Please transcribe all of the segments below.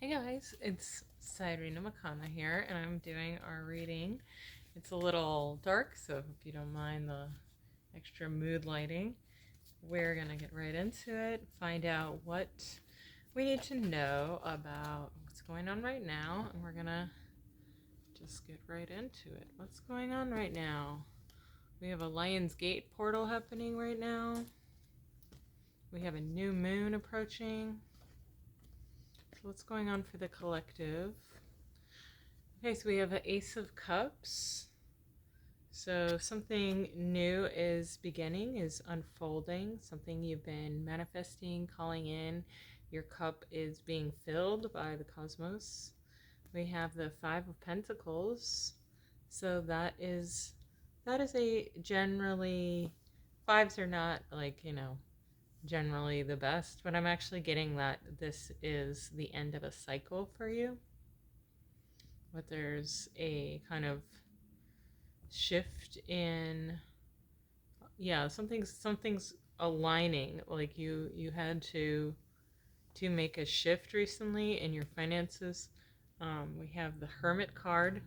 Hey guys, it's Cyrena McConna here, and I'm doing our reading. It's a little dark, so if you don't mind the extra mood lighting, we're gonna get right into it, find out what we need to know about what's going on right now, and we're gonna just get right into it. What's going on right now? We have a Lion's Gate portal happening right now. We have a new moon approaching. So what's going on for the collective? Okay, so we have an Ace of Cups. So something new is beginning, is unfolding, something you've been manifesting, calling in. Your cup is being filled by the cosmos. We have the Five of Pentacles. So that is a generally, fives are not like, generally the best, but I'm actually getting that this is the end of a cycle for you. But there's a kind of shift in, yeah, something's aligning, like you had to make a shift recently in your finances. We have the Hermit card,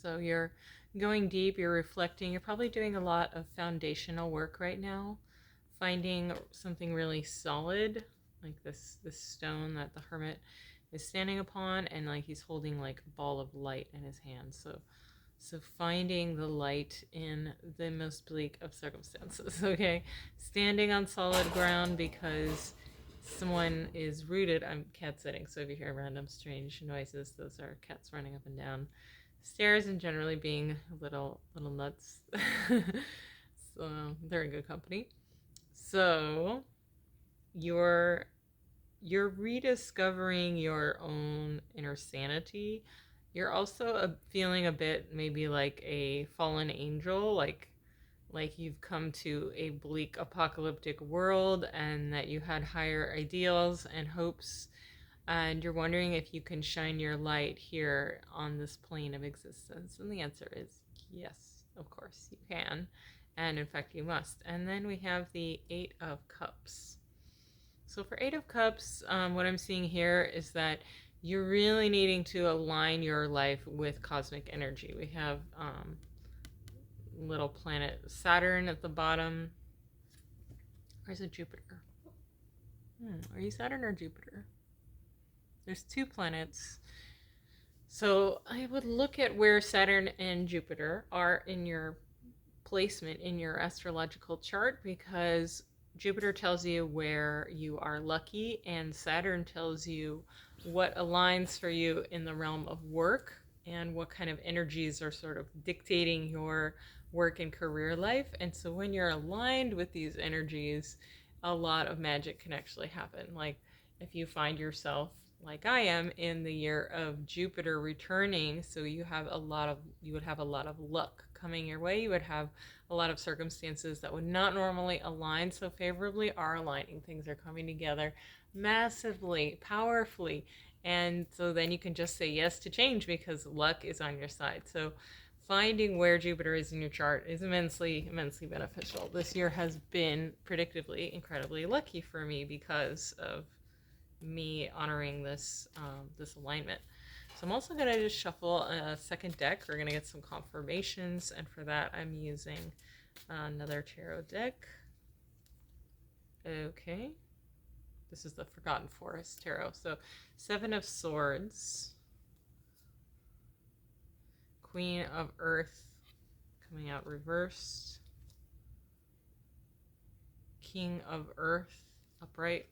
so you're going deep, you're reflecting, you're probably doing a lot of foundational work right now, finding something really solid, like this stone that the Hermit is standing upon, and like he's holding like a ball of light in his hand. So finding the light in the most bleak of circumstances, okay? Standing on solid ground because someone is rooted. I'm cat sitting, so if you hear random strange noises, those are cats running up and down stairs and generally being little nuts. So they're in good company. So you're rediscovering your own inner sanity. You're also feeling a bit maybe like a fallen angel, like you've come to a bleak apocalyptic world and that you had higher ideals and hopes, and you're wondering if you can shine your light here on this plane of existence. And the answer is yes, of course you can. And in fact, you must. And then we have the Eight of Cups. So for Eight of Cups, what I'm seeing here is that you're really needing to align your life with cosmic energy. We have little planet Saturn at the bottom. Where's it, Jupiter? Are you Saturn or Jupiter? There's two planets. So I would look at where Saturn and Jupiter are in your placement in your astrological chart, because Jupiter tells you where you are lucky, and Saturn tells you what aligns for you in the realm of work and what kind of energies are sort of dictating your work and career life. And so when you're aligned with these energies, a lot of magic can actually happen. Like if you find yourself, like I am, in the year of Jupiter returning, so you would have a lot of luck coming your way. You would have a lot of circumstances that would not normally align so favorably are aligning. Things are coming together massively, powerfully. And so then you can just say yes to change because luck is on your side. So finding where Jupiter is in your chart is immensely, immensely beneficial. This year has been predictably incredibly lucky for me because of me honoring this alignment. So I'm also gonna just shuffle a second deck. We're gonna get some confirmations, and for that I'm using another tarot deck. Okay, this is the Forgotten Forest Tarot. So Seven of Swords, Queen of Earth coming out reversed, King of Earth upright,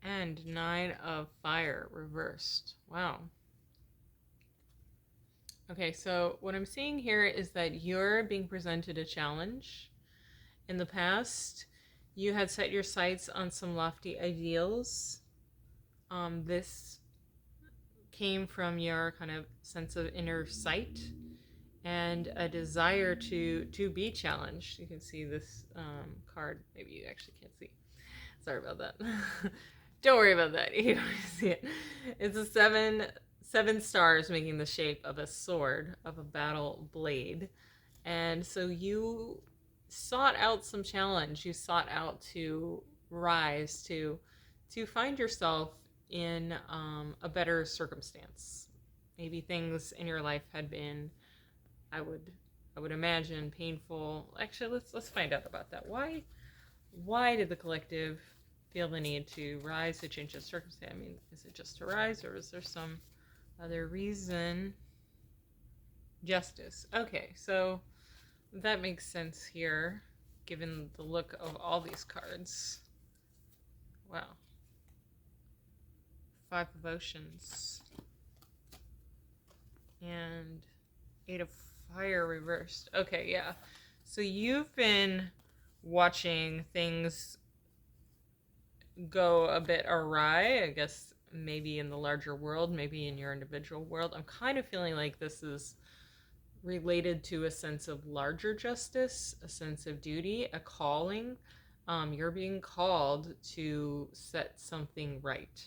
and Nine of Fire reversed. Wow. Okay, so what I'm seeing here is that you're being presented a challenge. In the past, you had set your sights on some lofty ideals. This came from your kind of sense of inner sight and a desire to be challenged. You can see this card. Maybe you actually can't see. Sorry about that. Don't worry about that. You don't see it. It's a seven stars making the shape of a sword, of a battle blade. And so you sought out some challenge. You sought out to rise, to find yourself in a better circumstance. Maybe things in your life had been, I would I would imagine, painful. Actually, let's find out about that. Why did the collective feel the need to rise to change the circumstance? I mean, is it just to rise, or is there some other reason? Justice. Okay, so that makes sense here, given the look of all these cards. Wow. Five of Oceans. And Eight of Fire reversed. Okay, yeah. So you've been watching things go a bit awry, I guess maybe in the larger world, maybe in your individual world. I'm kind of feeling like this is related to a sense of larger justice, a sense of duty, a calling. You're being called to set something right.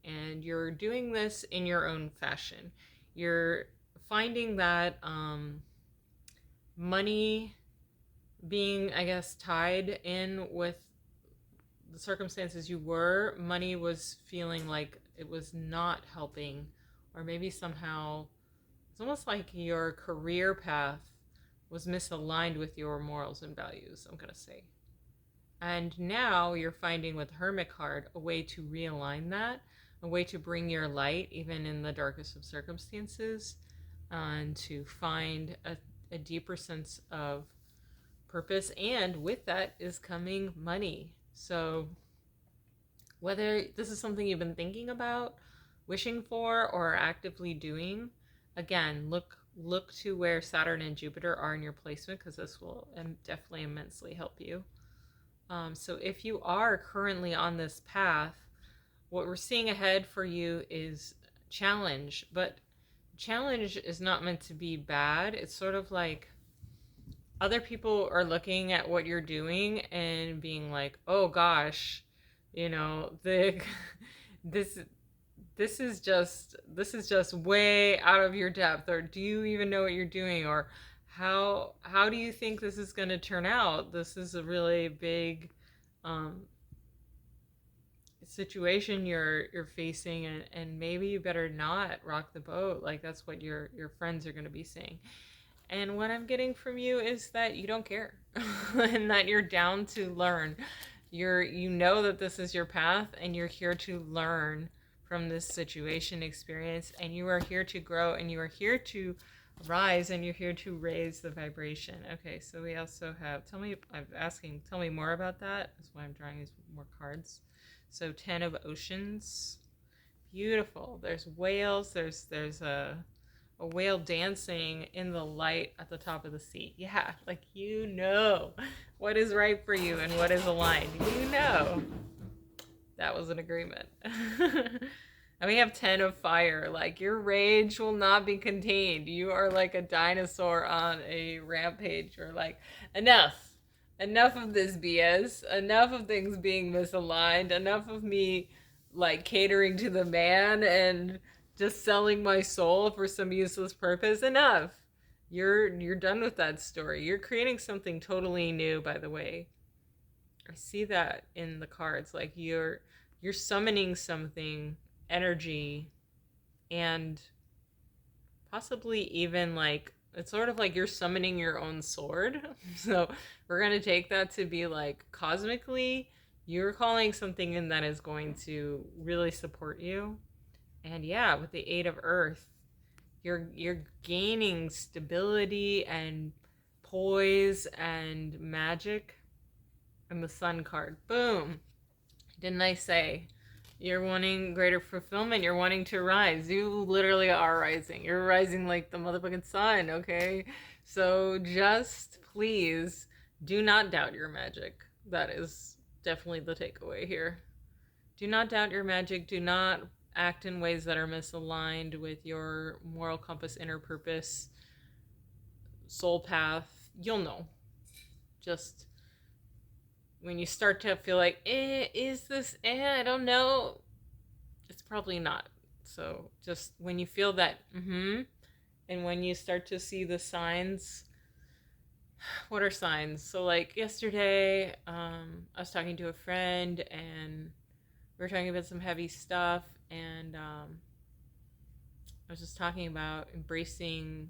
And you're doing this in your own fashion. You're finding that money being, I guess, tied in with the circumstances you were, money was feeling like it was not helping, or maybe somehow it's almost like your career path was misaligned with your morals and values, I'm going to say. And now you're finding with Hermit card a way to realign that, a way to bring your light even in the darkest of circumstances, and to find a deeper sense of purpose. And with that is coming money. So whether this is something you've been thinking about, wishing for, or actively doing, again, look to where Saturn and Jupiter are in your placement, because this will definitely immensely help you. So if you are currently on this path, what we're seeing ahead for you is challenge, but challenge is not meant to be bad. It's sort of like other people are looking at what you're doing and being like, oh gosh, you know, this is just way out of your depth, or do you even know what you're doing, or how do you think this is going to turn out? This is a really big situation you're facing, and maybe you better not rock the boat. Like, that's what your friends are going to be saying. And what I'm getting from you is that you don't care and that you're down to learn. You know that this is your path, and you're here to learn from this situation experience, and you are here to grow, and you are here to rise, and you're here to raise the vibration. Okay, so we also have, tell me more about that. That's why I'm drawing these more cards. So 10 of Oceans. Beautiful. There's whales. There's a whale dancing in the light at the top of the sea. Yeah, like, you know what is right for you and what is aligned. You know. That was an agreement. And we have 10 of Fire. Like, your rage will not be contained. You are like a dinosaur on a rampage. You're like, enough of this BS. Enough of things being misaligned. Enough of me, like, catering to the man and just selling my soul for some useless purpose. Enough. You're done with that story. You're creating something totally new, by the way. I see that in the cards. Like, you're summoning something, energy, and possibly even, like, it's sort of like you're summoning your own sword. So we're going to take that to be like, cosmically, you're calling something in that is going to really support you. And yeah, with the Eight of Earth, you're gaining stability and poise and magic. And the Sun card, boom. Didn't I say? You're wanting greater fulfillment. You're wanting to rise. You literally are rising. You're rising like the motherfucking sun, okay? So just please do not doubt your magic. That is definitely the takeaway here. Do not doubt your magic. Do not act in ways that are misaligned with your moral compass, inner purpose, soul path. You'll know. Just when you start to feel like, is this, I don't know, it's probably not. So just when you feel that, and when you start to see the signs, what are signs? So like yesterday, I was talking to a friend and we were talking about some heavy stuff, and I was just talking about embracing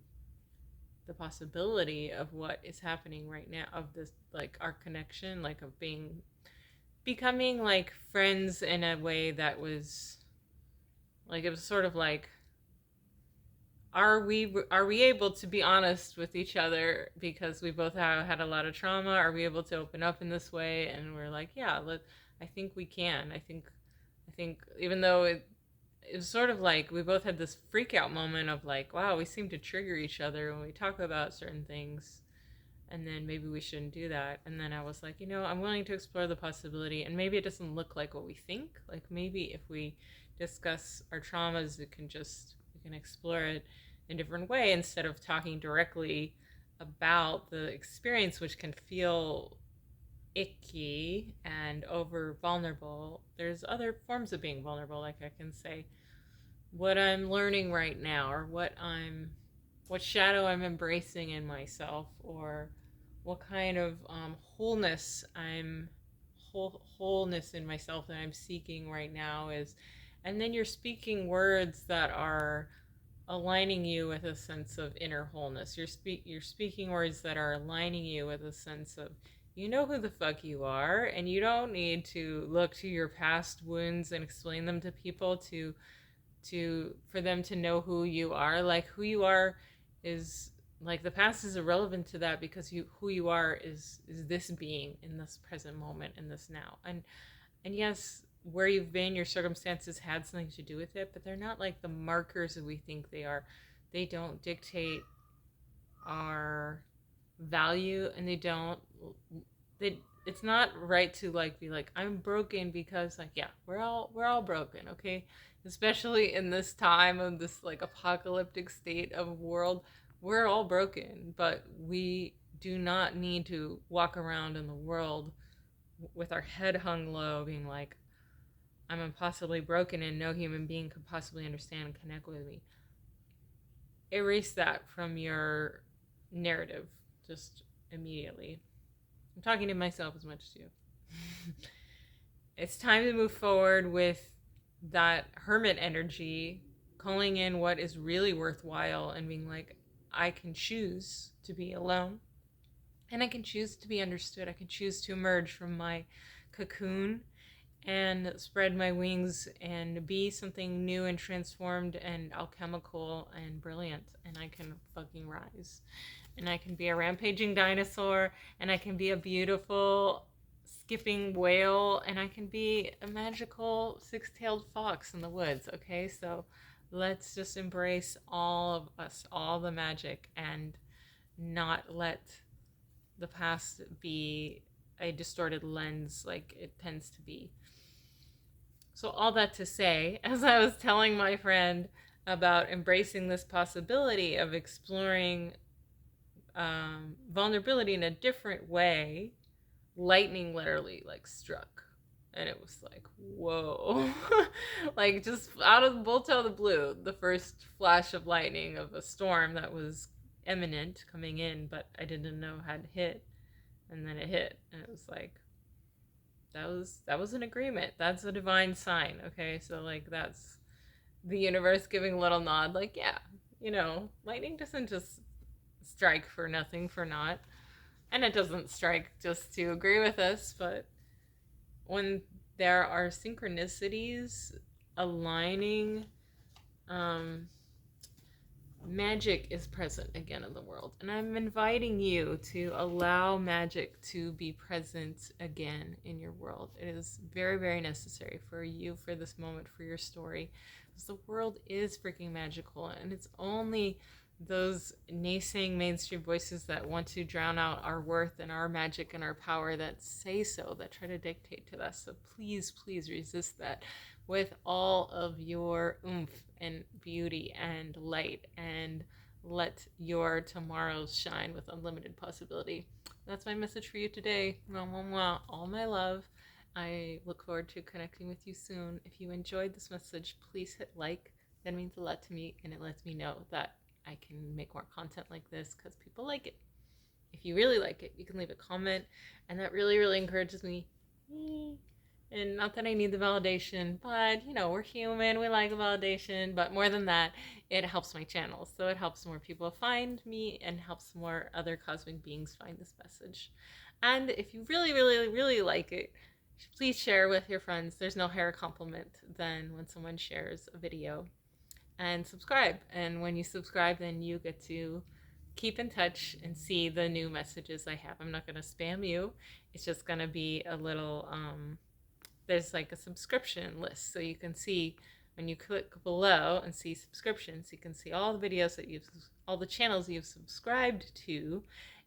the possibility of what is happening right now, of this, like our connection, like of becoming like friends in a way that was like, it was sort of like, are we able to be honest with each other because we both have had a lot of trauma? Are we able to open up in this way? And we're like, yeah, I think we can. I think even though it was sort of like we both had this freak out moment of like, wow, we seem to trigger each other when we talk about certain things, and then maybe we shouldn't do that. And then I was like, I'm willing to explore the possibility, and maybe it doesn't look like what we think. Like maybe if we discuss our traumas, we can explore it in a different way instead of talking directly about the experience, which can feel icky and over vulnerable. There's other forms of being vulnerable, like I can say what I'm learning right now, or what shadow I'm embracing in myself, or what kind of wholeness in myself that I'm seeking right now is. And then you're speaking words that are aligning you with a sense of inner wholeness. You're speaking words that are aligning you with a sense of, you know who the fuck you are, and you don't need to look to your past wounds and explain them to people for them to know who you are. Like, who you are is like, the past is irrelevant to that, because who you are is this being in this present moment, in this now. And yes, where you've been, your circumstances had something to do with it, but they're not like the markers that we think they are. They don't dictate our value, and it's not right to like be like, I'm broken, because like, yeah, we're all broken, okay? Especially in this time of this like apocalyptic state of world, we're all broken, but we do not need to walk around in the world with our head hung low, being like, I'm impossibly broken and no human being could possibly understand and connect with me. Erase that from your narrative just immediately. I'm talking to myself as much as you. It's time to move forward with that hermit energy, calling in what is really worthwhile and being like, I can choose to be alone, and I can choose to be understood. I can choose to emerge from my cocoon and spread my wings and be something new and transformed and alchemical and brilliant. And I can fucking rise. And I can be a rampaging dinosaur, and I can be a beautiful skipping whale, and I can be a magical six-tailed fox in the woods, okay? So let's just embrace all of us, all the magic, and not let the past be a distorted lens like it tends to be. So all that to say, as I was telling my friend about embracing this possibility of exploring vulnerability in a different way, lightning literally like struck. And it was like, whoa. Like, just out of the bolt out of the blue, the first flash of lightning of a storm that was imminent coming in, but I didn't know had hit. And then it hit, and it was like, that was an agreement. That's a divine sign, okay? So like, that's the universe giving a little nod, like, yeah, lightning doesn't just strike for nothing, for naught. And it doesn't strike just to agree with us, but when there are synchronicities aligning, magic is present again in the world. And I'm inviting you to allow magic to be present again in your world. It is very, very necessary for you, for this moment, for your story. Because the world is freaking magical, and it's only those naysaying mainstream voices that want to drown out our worth and our magic and our power that say so, that try to dictate to us. So please, please resist that with all of your oomph and beauty and light, and let your tomorrows shine with unlimited possibility. That's my message for you today. Mwah, mwah, mwah. All my love. I look forward to connecting with you soon. If you enjoyed this message, please hit like. That means a lot to me, and it lets me know that I can make more content like this because people like it. If you really like it, you can leave a comment, and that really, really encourages me. And not that I need the validation, but you know, we're human, we like the validation, but more than that, it helps my channel. So it helps more people find me and helps more other cosmic beings find this message. And if you really, really, really like it, please share with your friends. There's no higher compliment than when someone shares a video. And subscribe. And when you subscribe, then you get to keep in touch and see the new messages I have. I'm not going to spam you. It's just going to be a little, there's like a subscription list. So you can see when you click below and see subscriptions, you can see all the videos that all the channels you've subscribed to.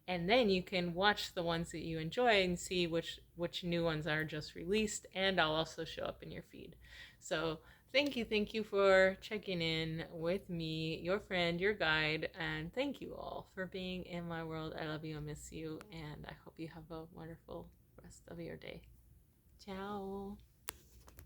And then you can watch the ones that you enjoy and see which new ones are just released. And I'll also show up in your feed. So thank you for checking in with me, your friend, your guide, and thank you all for being in my world. I love you, I miss you, and I hope you have a wonderful rest of your day. Ciao.